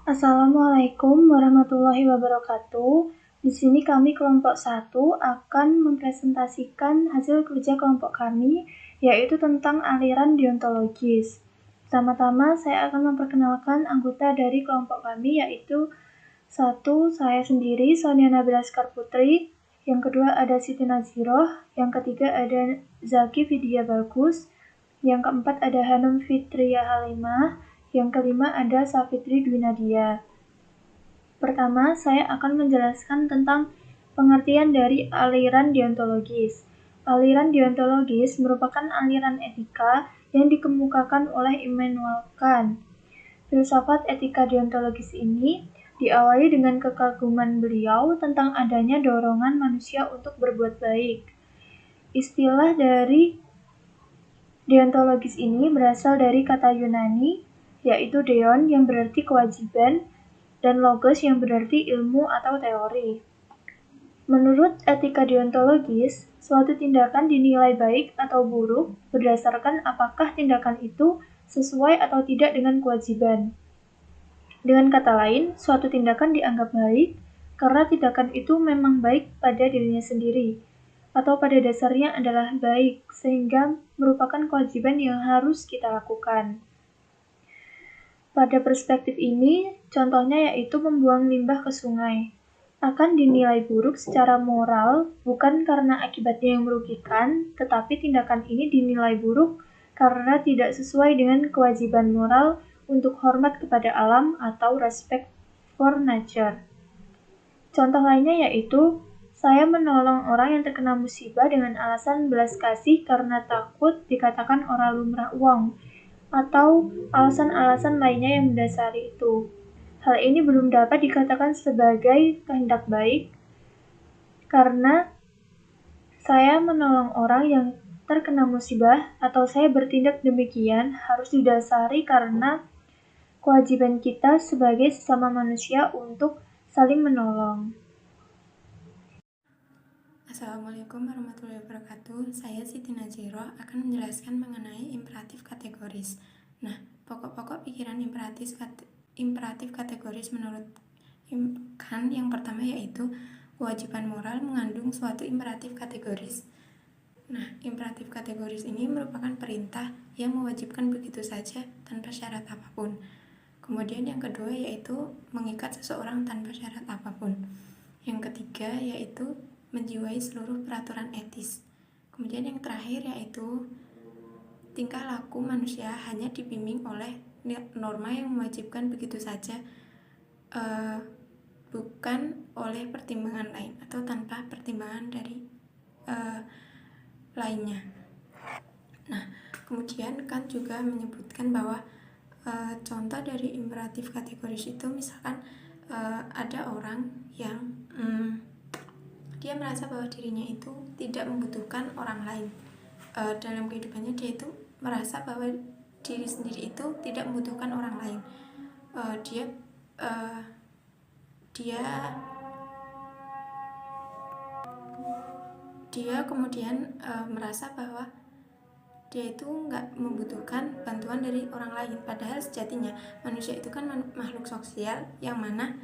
Assalamualaikum warahmatullahi wabarakatuh. Di sini kami kelompok 1 akan mempresentasikan hasil kerja kelompok kami, yaitu tentang aliran deontologis. Pertama-tama saya akan memperkenalkan anggota dari kelompok kami, yaitu 1. Saya sendiri, Sonia Nabila Sekar Putri. Yang kedua ada Siti Naziroh. Yang ketiga ada Zaki Vidya Bagus. Yang keempat ada Hanum Fitria Halimah. Yang kelima ada Safitri Dwi Nadia. Pertama, saya akan menjelaskan tentang pengertian dari aliran deontologis. Aliran deontologis merupakan aliran etika yang dikemukakan oleh Immanuel Kant. Filsafat etika deontologis ini diawali dengan kekaguman beliau tentang adanya dorongan manusia untuk berbuat baik. Istilah dari deontologis ini berasal dari kata Yunani, yaitu deon yang berarti kewajiban, dan logos yang berarti ilmu atau teori. Menurut etika deontologis, suatu tindakan dinilai baik atau buruk berdasarkan apakah tindakan itu sesuai atau tidak dengan kewajiban. Dengan kata lain, suatu tindakan dianggap baik karena tindakan itu memang baik pada dirinya sendiri, atau pada dasarnya adalah baik, sehingga merupakan kewajiban yang harus kita lakukan. Pada perspektif ini, contohnya yaitu membuang limbah ke sungai. Akan dinilai buruk secara moral bukan karena akibatnya yang merugikan, tetapi tindakan ini dinilai buruk karena tidak sesuai dengan kewajiban moral untuk hormat kepada alam atau respect for nature. Contoh lainnya yaitu, saya menolong orang yang terkena musibah dengan alasan belas kasih karena takut dikatakan orang lumrah uang, atau alasan-alasan lainnya yang mendasari itu. Hal ini belum dapat dikatakan sebagai kehendak baik, karena saya menolong orang yang terkena musibah atau saya bertindak demikian harus didasari karena kewajiban kita sebagai sesama manusia untuk saling menolong. Assalamualaikum warahmatullahi wabarakatuh. Saya Siti Naziroh akan menjelaskan mengenai imperatif kategoris. Nah, pokok-pokok pikiran imperatif kategoris menurut Kant yang pertama yaitu kewajiban moral mengandung suatu imperatif kategoris. Nah, imperatif kategoris ini merupakan perintah yang mewajibkan begitu saja tanpa syarat apapun. Kemudian yang kedua yaitu mengikat seseorang tanpa syarat apapun. Yang ketiga yaitu menjiwai seluruh peraturan etis. Kemudian yang terakhir yaitu tingkah laku manusia hanya dibimbing oleh norma yang mewajibkan begitu saja, bukan oleh pertimbangan lain atau tanpa pertimbangan dari lainnya. Nah, kemudian Kant juga menyebutkan bahwa contoh dari imperatif kategoris itu misalkan ada orang yang dia merasa bahwa dirinya itu tidak membutuhkan orang lain. Dalam kehidupannya dia itu merasa bahwa diri sendiri itu tidak membutuhkan orang lain. Dia kemudian merasa bahwa dia itu nggak membutuhkan bantuan dari orang lain. Padahal sejatinya manusia itu kan makhluk sosial yang mana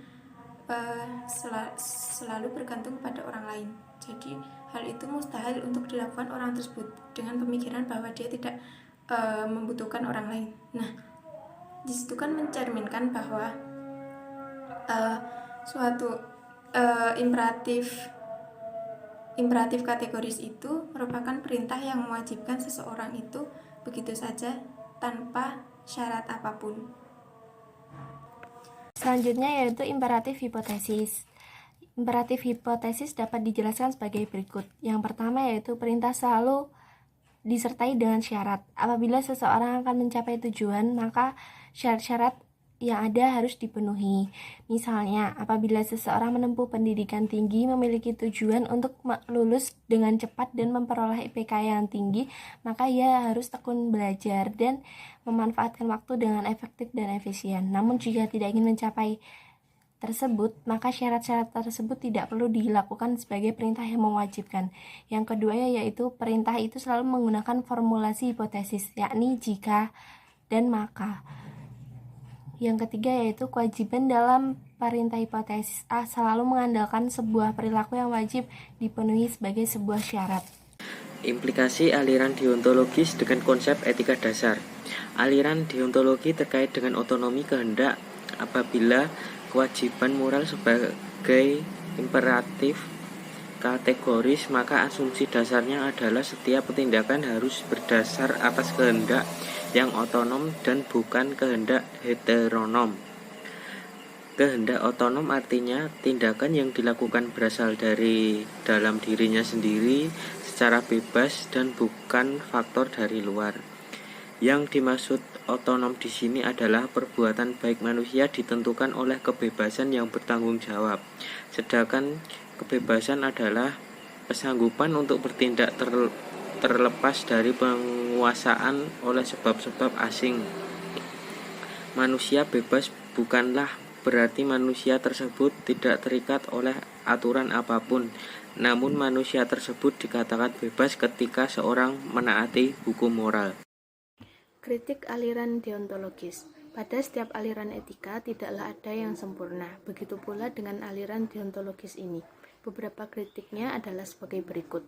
selalu bergantung pada orang lain. Jadi hal itu mustahil untuk dilakukan orang tersebut dengan pemikiran bahwa dia tidak membutuhkan orang lain. Nah, disitu kan mencerminkan bahwa suatu imperatif kategoris itu merupakan perintah yang mewajibkan seseorang itu begitu saja tanpa syarat apapun. Selanjutnya yaitu imperatif hipotesis. Imperatif hipotesis dapat dijelaskan sebagai berikut. Yang pertama yaitu perintah selalu disertai dengan syarat. Apabila seseorang akan mencapai tujuan, maka syarat-syarat yang ada harus dipenuhi. Misalnya, apabila seseorang menempuh pendidikan tinggi, memiliki tujuan untuk lulus dengan cepat dan memperoleh IPK yang tinggi, maka ia harus tekun belajar dan memanfaatkan waktu dengan efektif dan efisien. Namun jika tidak ingin mencapai tersebut, maka syarat-syarat tersebut tidak perlu dilakukan sebagai perintah yang mewajibkan. Yang kedua yaitu perintah itu selalu menggunakan formulasi hipotesis, yakni jika dan maka. Yang ketiga yaitu kewajiban dalam perintah hipotesis A selalu mengandalkan sebuah perilaku yang wajib dipenuhi sebagai sebuah syarat. Implikasi aliran deontologis dengan konsep etika dasar. Aliran deontologi terkait dengan otonomi kehendak apabila kewajiban moral sebagai imperatif kategoris, maka asumsi dasarnya adalah setiap tindakan harus berdasar atas kehendak yang otonom dan bukan kehendak heteronom. Kehendak otonom artinya tindakan yang dilakukan berasal dari dalam dirinya sendiri secara bebas dan bukan faktor dari luar. Yang dimaksud otonom di sini adalah perbuatan baik manusia ditentukan oleh kebebasan yang bertanggung jawab. Sedangkan kebebasan adalah kesanggupan untuk bertindak terlepas dari penguasaan oleh sebab-sebab asing. Manusia bebas bukanlah berarti manusia tersebut tidak terikat oleh aturan apapun, namun manusia tersebut dikatakan bebas ketika seorang menaati hukum moral. Kritik aliran deontologis. Pada setiap aliran etika tidaklah ada yang sempurna, begitu pula dengan aliran deontologis ini. Beberapa kritiknya adalah sebagai berikut.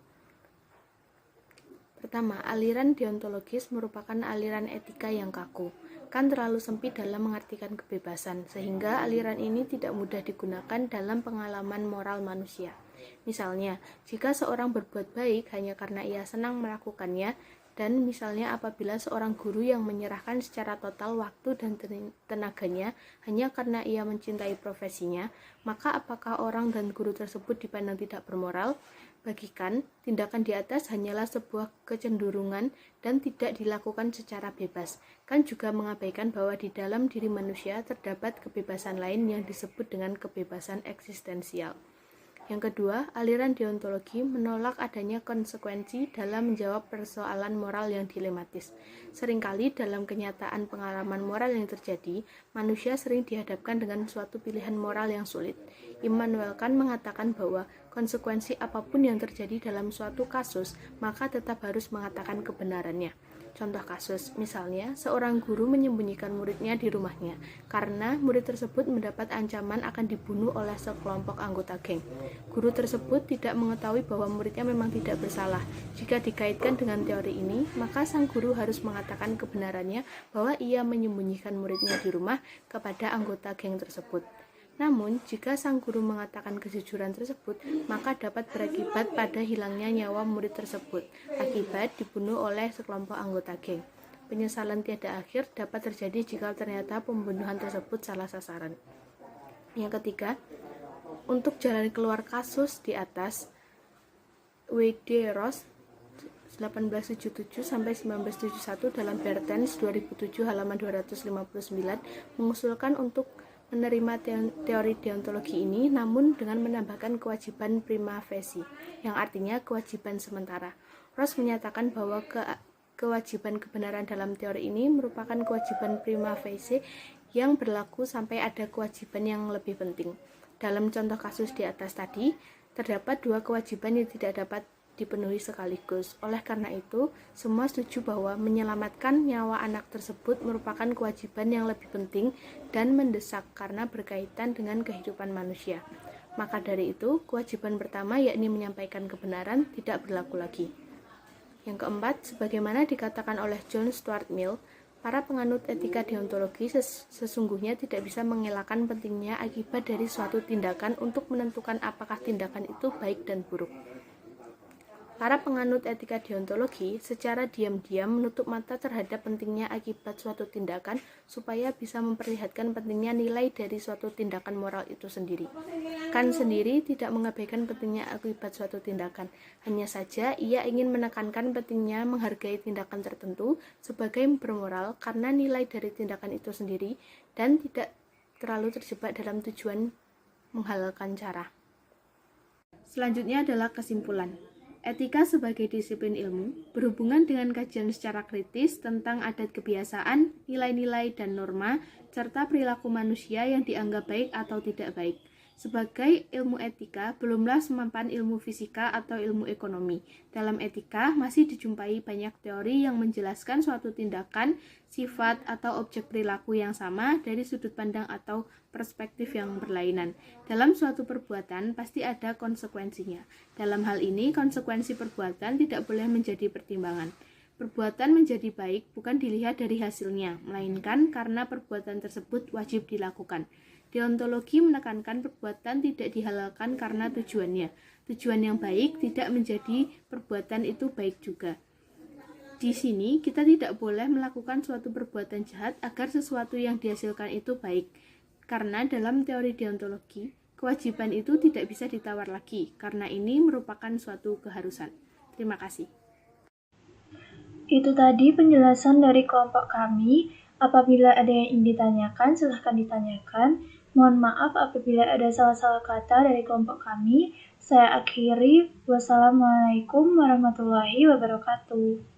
Pertama, aliran deontologis merupakan aliran etika yang kaku, kan terlalu sempit dalam mengartikan kebebasan, sehingga aliran ini tidak mudah digunakan dalam pengalaman moral manusia. Misalnya, jika seorang berbuat baik hanya karena ia senang melakukannya, dan misalnya apabila seorang guru yang menyerahkan secara total waktu dan tenaganya hanya karena ia mencintai profesinya, maka apakah orang dan guru tersebut dipandang tidak bermoral? Bagikan, tindakan di atas hanyalah sebuah kecenderungan dan tidak dilakukan secara bebas. Kan juga mengabaikan bahwa di dalam diri manusia terdapat kebebasan lain yang disebut dengan kebebasan eksistensial. Yang kedua, aliran deontologi menolak adanya konsekuensi dalam menjawab persoalan moral yang dilematis. Seringkali dalam kenyataan pengalaman moral yang terjadi, manusia sering dihadapkan dengan suatu pilihan moral yang sulit. Immanuel Kant mengatakan bahwa konsekuensi apapun yang terjadi dalam suatu kasus, maka tetap harus mengatakan kebenarannya. Contoh kasus, misalnya seorang guru menyembunyikan muridnya di rumahnya karena murid tersebut mendapat ancaman akan dibunuh oleh sekelompok anggota geng. Guru tersebut tidak mengetahui bahwa muridnya memang tidak bersalah. Jika dikaitkan dengan teori ini, maka sang guru harus mengatakan kebenarannya bahwa ia menyembunyikan muridnya di rumah kepada anggota geng tersebut. Namun, jika sang guru mengatakan kejujuran tersebut, maka dapat berakibat pada hilangnya nyawa murid tersebut, akibat dibunuh oleh sekelompok anggota geng. Penyesalan tiada akhir dapat terjadi jika ternyata pembunuhan tersebut salah sasaran. Yang ketiga, untuk jalan keluar kasus di atas, W.D. Ross 1877-1971 dalam Bertens 2007 halaman 259 mengusulkan untuk menerima teori deontologi ini, namun dengan menambahkan kewajiban prima facie, yang artinya kewajiban sementara. Ross menyatakan bahwa kewajiban kebenaran dalam teori ini merupakan kewajiban prima facie yang berlaku sampai ada kewajiban yang lebih penting. Dalam contoh kasus di atas tadi, terdapat dua kewajiban yang tidak dapat dipenuhi sekaligus. Oleh karena itu, semua setuju bahwa menyelamatkan nyawa anak tersebut merupakan kewajiban yang lebih penting dan mendesak karena berkaitan dengan kehidupan manusia. Maka dari itu, kewajiban pertama yakni menyampaikan kebenaran tidak berlaku lagi. Yang keempat, sebagaimana dikatakan oleh John Stuart Mill, para penganut etika deontologi sesungguhnya tidak bisa mengelakkan pentingnya akibat dari suatu tindakan untuk menentukan apakah tindakan itu baik dan buruk. Para penganut etika deontologi secara diam-diam menutup mata terhadap pentingnya akibat suatu tindakan supaya bisa memperlihatkan pentingnya nilai dari suatu tindakan moral itu sendiri. Kant sendiri tidak mengabaikan pentingnya akibat suatu tindakan, hanya saja ia ingin menekankan pentingnya menghargai tindakan tertentu sebagai bermoral karena nilai dari tindakan itu sendiri dan tidak terlalu terjebak dalam tujuan menghalalkan cara. Selanjutnya adalah kesimpulan. Etika sebagai disiplin ilmu berhubungan dengan kajian secara kritis tentang adat kebiasaan, nilai-nilai dan norma, serta perilaku manusia yang dianggap baik atau tidak baik. Sebagai ilmu etika, belumlah semampan ilmu fisika atau ilmu ekonomi. Dalam etika, masih dijumpai banyak teori yang menjelaskan suatu tindakan, sifat, atau objek perilaku yang sama dari sudut pandang atau perspektif yang berlainan. Dalam suatu perbuatan, pasti ada konsekuensinya. Dalam hal ini, konsekuensi perbuatan tidak boleh menjadi pertimbangan. Perbuatan menjadi baik bukan dilihat dari hasilnya, melainkan karena perbuatan tersebut wajib dilakukan. Deontologi menekankan perbuatan tidak dihalalkan karena tujuannya. Tujuan yang baik tidak menjadi perbuatan itu baik juga. Di sini kita tidak boleh melakukan suatu perbuatan jahat agar sesuatu yang dihasilkan itu baik. Karena dalam teori deontologi, kewajiban itu tidak bisa ditawar lagi, karena ini merupakan suatu keharusan. Terima kasih. Itu tadi penjelasan dari kelompok kami. Apabila ada yang ingin ditanyakan, silahkan ditanyakan. Mohon maaf apabila ada salah-salah kata dari kelompok kami. Saya akhiri. Wassalamualaikum warahmatullahi wabarakatuh.